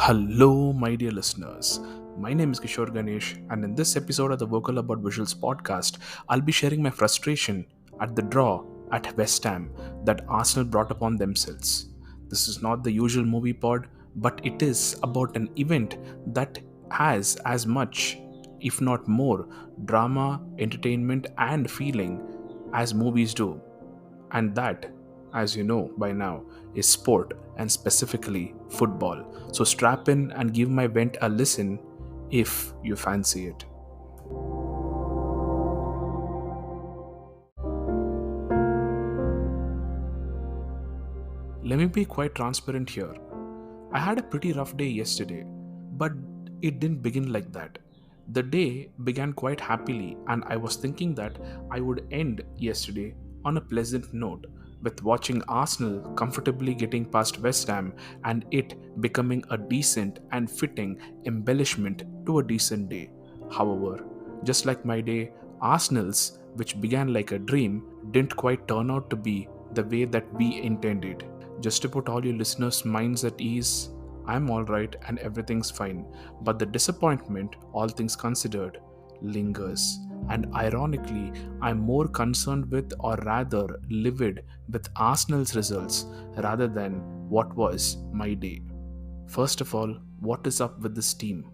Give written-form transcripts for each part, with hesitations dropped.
Hello, my dear listeners. My name is Kishore Ganesh, and in this episode of the Vocal About Visuals podcast, I'll be sharing my frustration at the draw at West Ham that Arsenal brought upon themselves. This is not the usual movie pod, but it is about an event that has as much, if not more, drama, entertainment, and feeling as movies do. And that, as you know by now, is sport and specifically football. So strap in and give my vent a listen if you fancy it. Let me be quite transparent here. I had a pretty rough day yesterday, but it didn't begin like that. The day began quite happily, and I was thinking that I would end yesterday on a pleasant note with watching Arsenal comfortably getting past West Ham and it becoming a decent and fitting embellishment to a decent day. However, just like my day, Arsenal's, which began like a dream, didn't quite turn out to be the way that we intended. Just to put all your listeners' minds at ease, I'm alright and everything's fine, but the disappointment, all things considered, lingers. And ironically, I'm more concerned with, or rather livid with, Arsenal's results rather than what was my day. First of all, what is up with this team?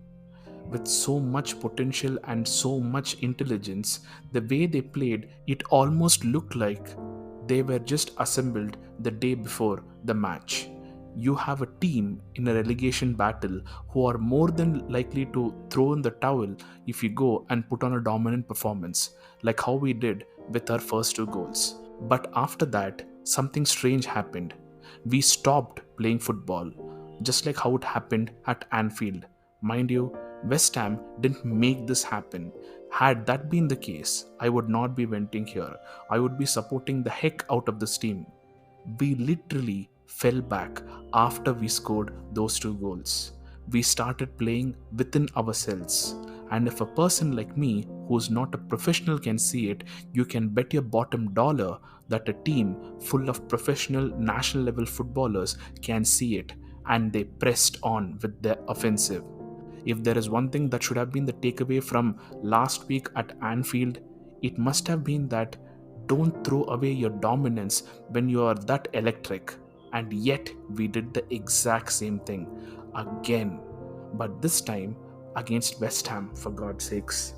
With so much potential and so much intelligence, the way they played, it almost looked like they were just assembled the day before the match. You have a team in a relegation battle who are more than likely to throw in the towel if you go and put on a dominant performance, like how we did with our first two goals. But after that, something strange happened. We stopped playing football, just like how it happened at Anfield. Mind you, West Ham didn't make this happen. Had that been the case, I would not be venting here. I would be supporting the heck out of this team. We literally fell back after we scored those two goals. We started playing within ourselves. And if a person like me, who's not a professional, can see it, you can bet your bottom dollar that a team full of professional national level footballers can see it. And they pressed on with their offensive. If there is one thing that should have been the takeaway from last week at Anfield, it must have been that don't throw away your dominance when you are that electric. And yet, we did the exact same thing again. But this time against West Ham, for God's sakes.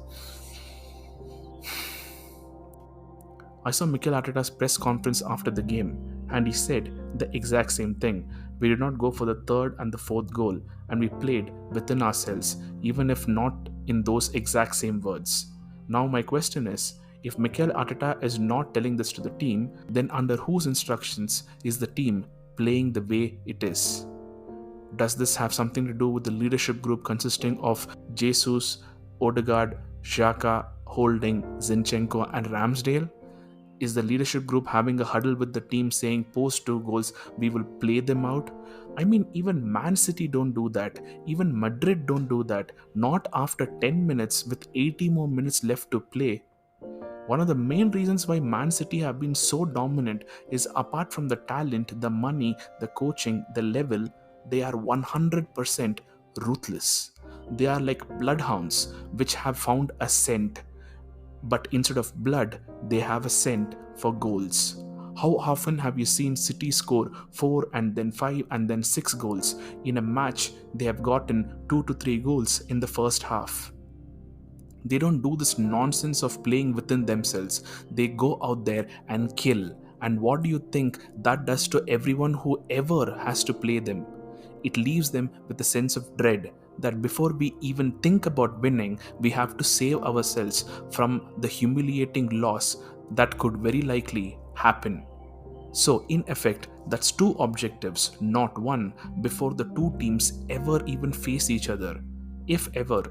I saw Mikel Arteta's press conference after the game, and he said the exact same thing. We did not go for the third and the fourth goal, and we played within ourselves, even if not in those exact same words. Now, my question is, if Mikel Arteta is not telling this to the team, then under whose instructions is the team playing the way it is? Does this have something to do with the leadership group consisting of Jesus, Odegaard, Saka, Holding, Zinchenko, and Ramsdale? Is the leadership group having a huddle with the team saying post two goals we will play them out? I mean, even Man City don't do that. Even Madrid don't do that. Not after 10 minutes with 80 more minutes left to play. One of the main reasons why Man City have been so dominant is, apart from the talent, the money, the coaching, the level, they are 100% ruthless. They are like bloodhounds which have found a scent, but instead of blood, they have a scent for goals. How often have you seen City score 4 and then 5 and then 6 goals? In a match, they have gotten 2 to 3 goals in the first half. They don't do this nonsense of playing within themselves. They go out there and kill. And what do you think that does to everyone who ever has to play them? It leaves them with a sense of dread that before we even think about winning, we have to save ourselves from the humiliating loss that could very likely happen. So, in effect, that's two objectives, not one, before the two teams ever even face each other. If ever.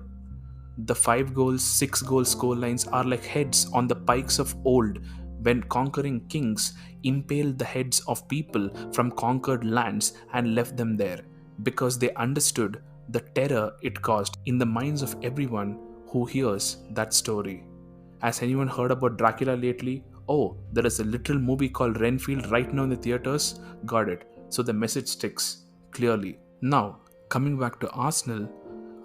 The 5 goals, 6 goal scorelines are like heads on the pikes of old when conquering kings impaled the heads of people from conquered lands and left them there because they understood the terror it caused in the minds of everyone who hears that story. Has anyone heard about Dracula lately? Oh, there is a literal movie called Renfield right now in the theaters? Got it. So the message sticks, clearly. Now, Coming back to Arsenal,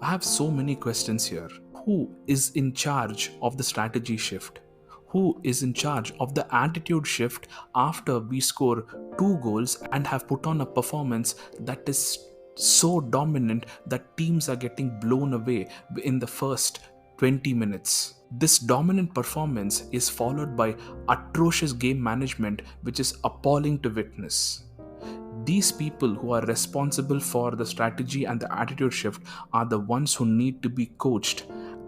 I have so many questions here. Who is in charge of the strategy shift? Who is in charge of the attitude shift after we score two goals and have put on a performance that is so dominant that teams are getting blown away in the first 20 minutes? This dominant performance is followed by atrocious game management, which is appalling to witness. These people who are responsible for the strategy and the attitude shift are the ones who need to be coached.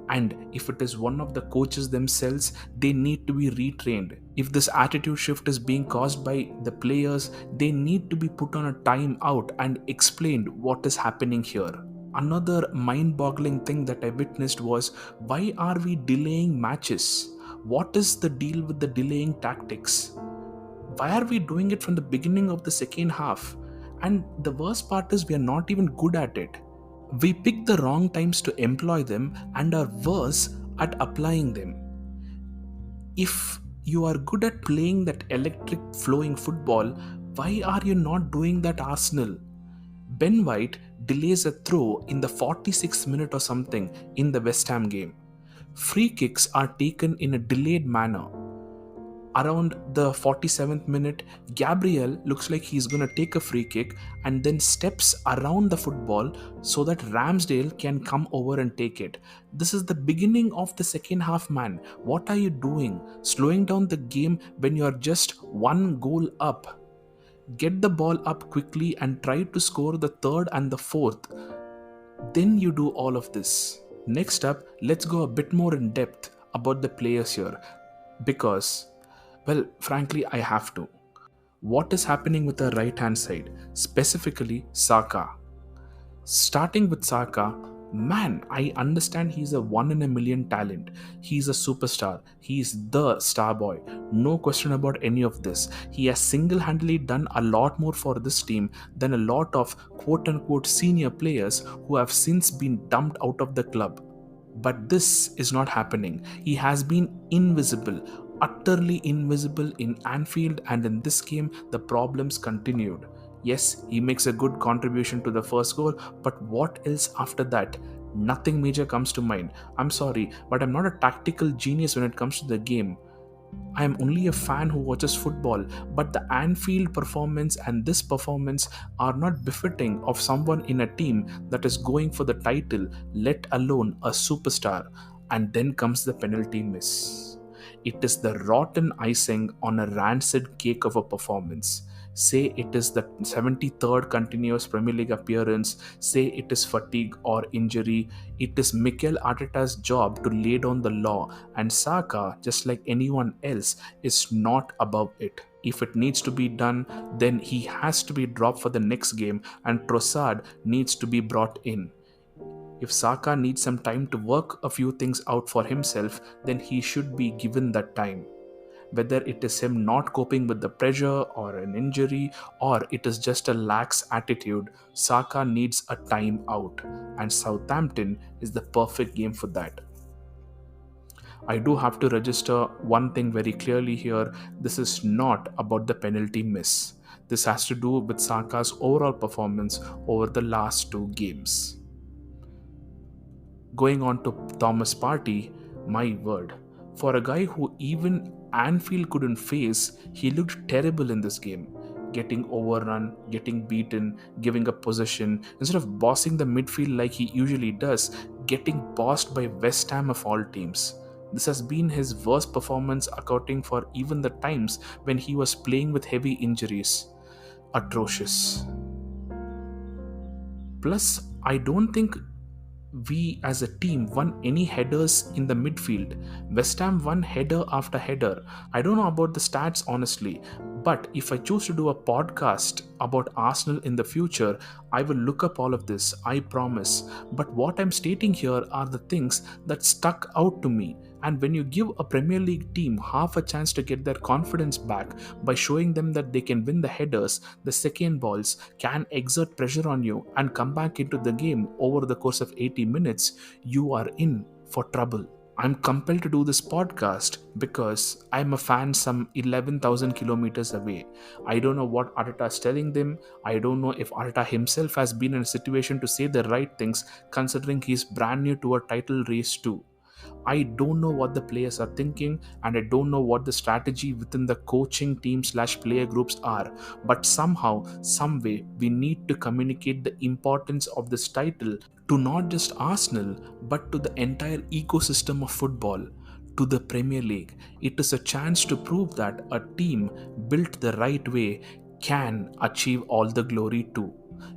And if it is one of the coaches themselves, they need to be retrained. If this attitude shift is being caused by the players, they need to be put on a time out and explained what is happening here. Another mind boggling thing that I witnessed was, why are we delaying matches? What is the deal with the delaying tactics? Why are we doing it from the beginning of the second half? And the worst part is, we are not even good at it. We pick the wrong times to employ them and are worse at applying them. If you are good at playing that electric flowing football, why are you not doing that, Arsenal? Ben White delays a throw in the 46th minute or something in the West Ham game. Free kicks are taken in a delayed manner. Around the 47th minute, Gabriel looks like he's going to take a free kick and then steps around the football so that Ramsdale can come over and take it. This is the beginning of the second half, man. What are you doing? Slowing down the game when you're just one goal up. Get the ball up quickly and try to score the third and the fourth. Then you do all of this. Next up, let's go a bit more in depth about the players here, because, well, frankly, I have to. What is happening with the right hand side, specifically Saka? Starting with Saka, man, I understand he's a one in a million talent. He's a superstar. He's the star boy. No question about any of this. He has single handedly done a lot more for this team than a lot of quote unquote senior players who have since been dumped out of the club. But this is not happening. He has been invisible, utterly invisible in Anfield, and in this game, the problems continued. Yes, he makes a good contribution to the first goal, but what else after that? Nothing major comes to mind. I'm sorry, but I'm not a tactical genius when it comes to the game. I am only a fan who watches football, but the Anfield performance and this performance are not befitting of someone in a team that is going for the title, let alone a superstar. And then comes the penalty miss. It is the rotten icing on a rancid cake of a performance. Say it is the 73rd continuous Premier League appearance, say it is fatigue or injury, it is Mikel Arteta's job to lay down the law, and Saka, just like anyone else, is not above it. If it needs to be done, then he has to be dropped for the next game and Trossard needs to be brought in. If Saka needs some time to work a few things out for himself, then he should be given that time. Whether it is him not coping with the pressure or an injury, or it is just a lax attitude, Saka needs a time out, and Southampton is the perfect game for that. I do have to register one thing very clearly here. This is not about the penalty miss. This has to do with Saka's overall performance over the last two games. Going on to Thomas Partey, my word. For a guy who even Anfield couldn't face, he looked terrible in this game. Getting overrun, getting beaten, giving up possession, instead of bossing the midfield like he usually does, getting bossed by West Ham of all teams. This has been his worst performance, accounting for even the times when he was playing with heavy injuries. Atrocious. Plus, I don't think we as a team won any headers in the midfield. West Ham won header after header. I don't know about the stats honestly, but if I choose to do a podcast about Arsenal in the future, I will look up all of this, I promise. But what I'm stating here are the things that stuck out to me. And when you give a Premier League team half a chance to get their confidence back by showing them that they can win the headers, the second balls, can exert pressure on you and come back into the game over the course of 80 minutes, you are in for trouble. I'm compelled to do this podcast because I'm a fan some 11,000 kilometers away. I don't know what Arteta is telling them. I don't know if Arteta himself has been in a situation to say the right things, considering he's brand new to a title race too. I don't know what the players are thinking, and I don't know what the strategy within the coaching team slash player groups are. But somehow, some way, we need to communicate the importance of this title to not just Arsenal, but to the entire ecosystem of football, to the Premier League. It is a chance to prove that a team built the right way can achieve all the glory too.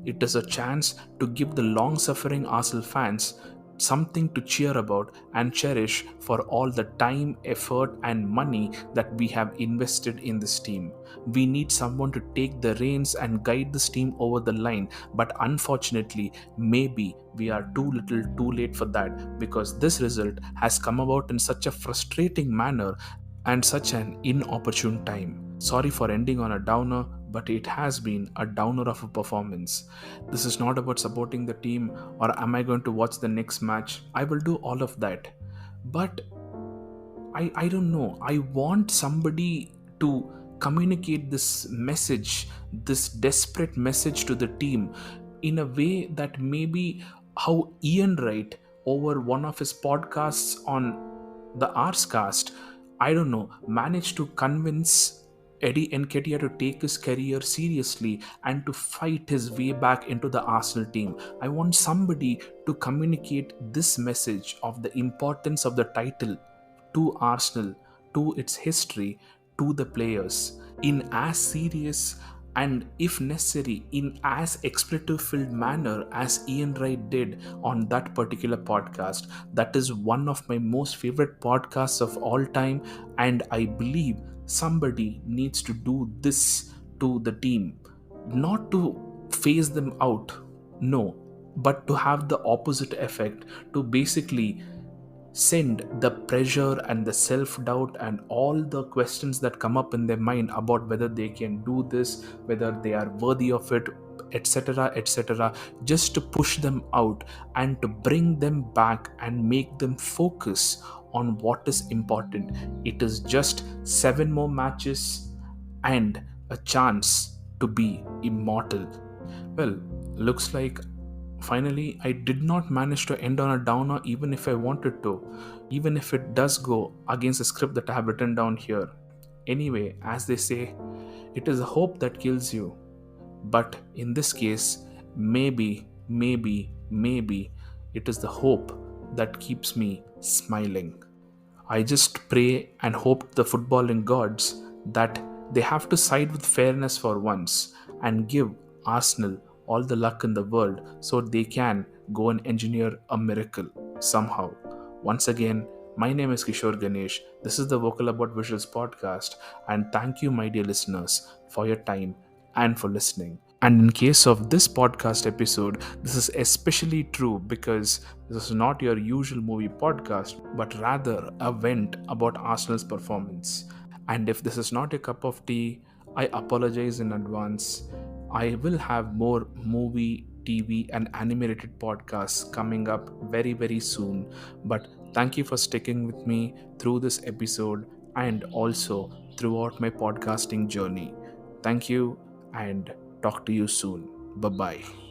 It is a chance to give the long suffering Arsenal fans something to cheer about and cherish for all the time, effort, and money that we have invested in this team. We need someone to take the reins and guide this team over the line, but unfortunately, maybe we are too little too late for that, because this result has come about in such a frustrating manner and such an inopportune time. Sorry for ending on a downer, but it has been a downer of a performance. This is not about supporting the team or am I going to watch the next match. I will do all of that. But I don't know. I want somebody to communicate this message, this desperate message to the team in a way that maybe how Ian Wright over one of his podcasts on the Arscast, I don't know, managed to convince Eddie Nketiah to take his career seriously and to fight his way back into the Arsenal team. I want somebody to communicate this message of the importance of the title to Arsenal, to its history, to the players in as serious and, if necessary, in as expletive filled manner as Ian Wright did on that particular podcast. That is one of my most favorite podcasts of all time, and I believe somebody needs to do this to the team, not to phase them out, no, but to have the opposite effect, to basically send the pressure and the self doubt and all the questions that come up in their mind about whether they can do this, whether they are worthy of it, etc., etc., just to push them out and to bring them back and make them focus on what is important. It is just 7 more matches and a chance to be immortal. Well, looks like finally I did not manage to end on a downer, even if I wanted to, even if it does go against the script that I have written down here. Anyway, as they say, it is a hope that kills you. But in this case, maybe it is the hope that keeps me smiling. I just pray and hope to the footballing gods that they have to side with fairness for once and give Arsenal all the luck in the world so they can go and engineer a miracle somehow. Once again, my name is Kishore Ganesh. This is the Vocal About Visuals podcast, and thank you, my dear listeners, for your time and for listening. And in case of this podcast episode, this is especially true because this is not your usual movie podcast, but rather a vent about Arsenal's performance. And if this is not a cup of tea, I apologize in advance. I will have more movie, TV, and animated podcasts coming up very, very soon. But thank you for sticking with me through this episode and also throughout my podcasting journey. Thank you and talk to you soon. Bye bye.